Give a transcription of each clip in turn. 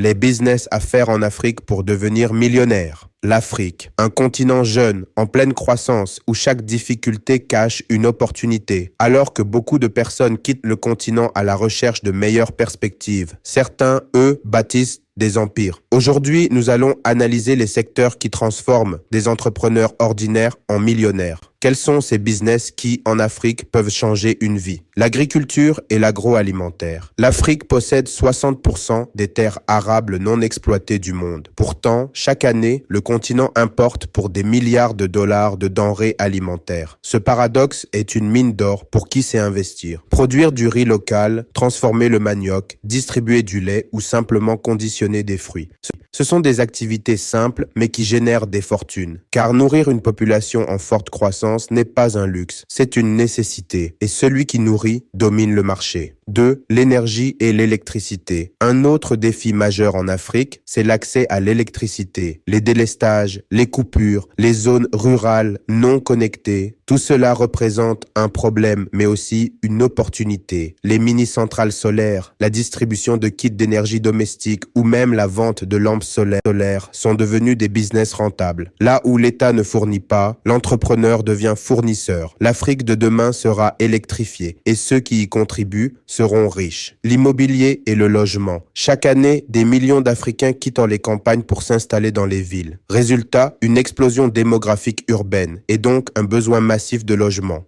Les business à faire en Afrique pour devenir millionnaire. L'Afrique, un continent jeune, en pleine croissance, où chaque difficulté cache une opportunité. Alors que beaucoup de personnes quittent le continent à la recherche de meilleures perspectives, certains, eux, bâtissent des empires. Aujourd'hui, nous allons analyser les secteurs qui transforment des entrepreneurs ordinaires en millionnaires. Quels sont ces business qui, en Afrique, peuvent changer une vie? L'agriculture et l'agroalimentaire. L'Afrique possède 60% des terres arables non exploitées du monde. Pourtant, chaque année, le continent importe pour des milliards de dollars de denrées alimentaires. Ce paradoxe est une mine d'or pour qui sait investir. Produire du riz local, transformer le manioc, distribuer du lait ou simplement conditionner des fruits. Ce sont des activités simples mais qui génèrent des fortunes. Car nourrir une population en forte croissance n'est pas un luxe, c'est une nécessité. Et celui qui nourrit domine le marché. 2. L'énergie et l'électricité. Un autre défi majeur en Afrique, c'est l'accès à l'électricité. Les délestages, les coupures, les zones rurales non connectées, tout cela représente un problème mais aussi une opportunité. Les mini-centrales solaires, la distribution de kits d'énergie domestique ou même la vente de lampes solaires sont devenus des business rentables. Là où l'État ne fournit pas, l'entrepreneur devient fournisseur. L'Afrique de demain sera électrifiée et ceux qui y contribuent seront riches. L'immobilier et le logement. Chaque année, des millions d'Africains quittent les campagnes pour s'installer dans les villes. Résultat, une explosion démographique urbaine et donc un besoin massif de logement.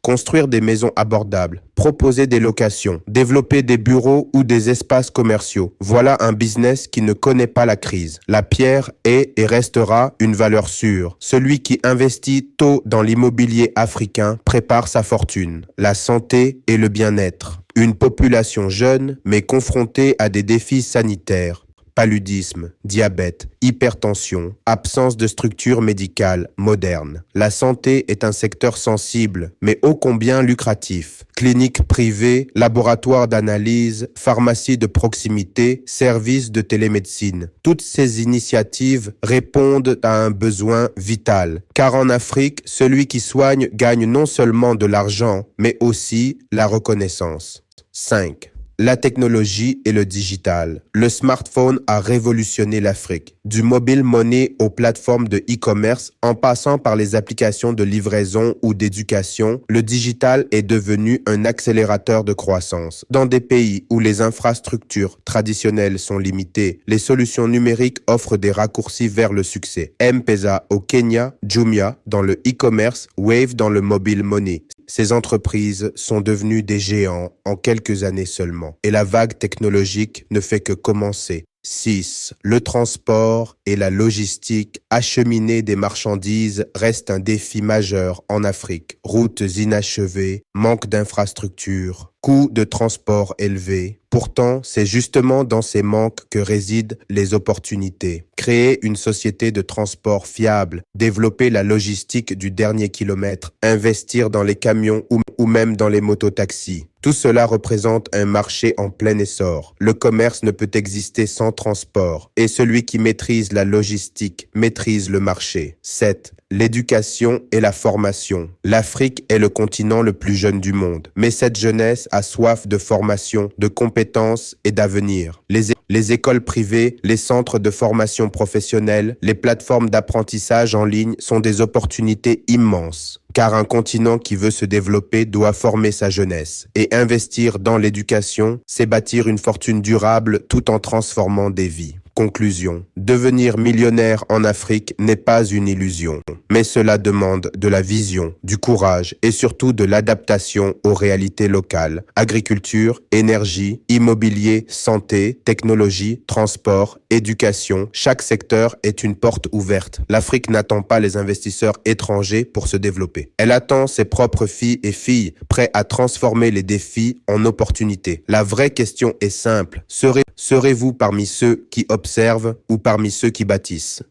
Construire des maisons abordables, proposer des locations, développer des bureaux ou des espaces commerciaux. Voilà un business qui ne connaît pas la crise. La pierre est et restera une valeur sûre. Celui qui investit tôt dans l'immobilier africain prépare sa fortune. La santé et le bien-être. Une population jeune mais confrontée à des défis sanitaires. Paludisme, diabète, hypertension, absence de structure médicale moderne. La santé est un secteur sensible, mais ô combien lucratif. Cliniques privées, laboratoires d'analyse, pharmacies de proximité, services de télémédecine. Toutes ces initiatives répondent à un besoin vital. Car en Afrique, celui qui soigne gagne non seulement de l'argent, mais aussi la reconnaissance. 5. La technologie et le digital. Le smartphone a révolutionné l'Afrique. Du mobile money aux plateformes de e-commerce, en passant par les applications de livraison ou d'éducation, le digital est devenu un accélérateur de croissance. Dans des pays où les infrastructures traditionnelles sont limitées, les solutions numériques offrent des raccourcis vers le succès. M-Pesa au Kenya, Jumia dans le e-commerce, Wave dans le mobile money. Ces entreprises sont devenues des géants en quelques années seulement. Et la vague technologique ne fait que commencer. 6. Le transport et la logistique. Acheminer des marchandises reste un défi majeur en Afrique. Routes inachevées, manque d'infrastructures, coûts de transport élevés. Pourtant, c'est justement dans ces manques que résident les opportunités. Créer une société de transport fiable, développer la logistique du dernier kilomètre, investir dans les camions ou même dans les mototaxis. Tout cela représente un marché en plein essor. Le commerce ne peut exister sans transport et celui qui maîtrise la logistique maîtrise le marché. 7. L'éducation et la formation. L'Afrique est le continent le plus jeune du monde, mais cette jeunesse a soif de formation, de compétences et d'avenir. Les écoles privées, les centres de formation professionnelle, les plateformes d'apprentissage en ligne sont des opportunités immenses. Car un continent qui veut se développer doit former sa jeunesse. Et investir dans l'éducation, c'est bâtir une fortune durable tout en transformant des vies. Conclusion. Devenir millionnaire en Afrique n'est pas une illusion, mais cela demande de la vision, du courage et surtout de l'adaptation aux réalités locales. Agriculture, énergie, immobilier, santé, technologie, transport, éducation, chaque secteur est une porte ouverte. L'Afrique n'attend pas les investisseurs étrangers pour se développer. Elle attend ses propres filles et filles prêts à transformer les défis en opportunités. La vraie question est simple. Serez-vous parmi ceux qui observent ou parmi ceux qui bâtissent?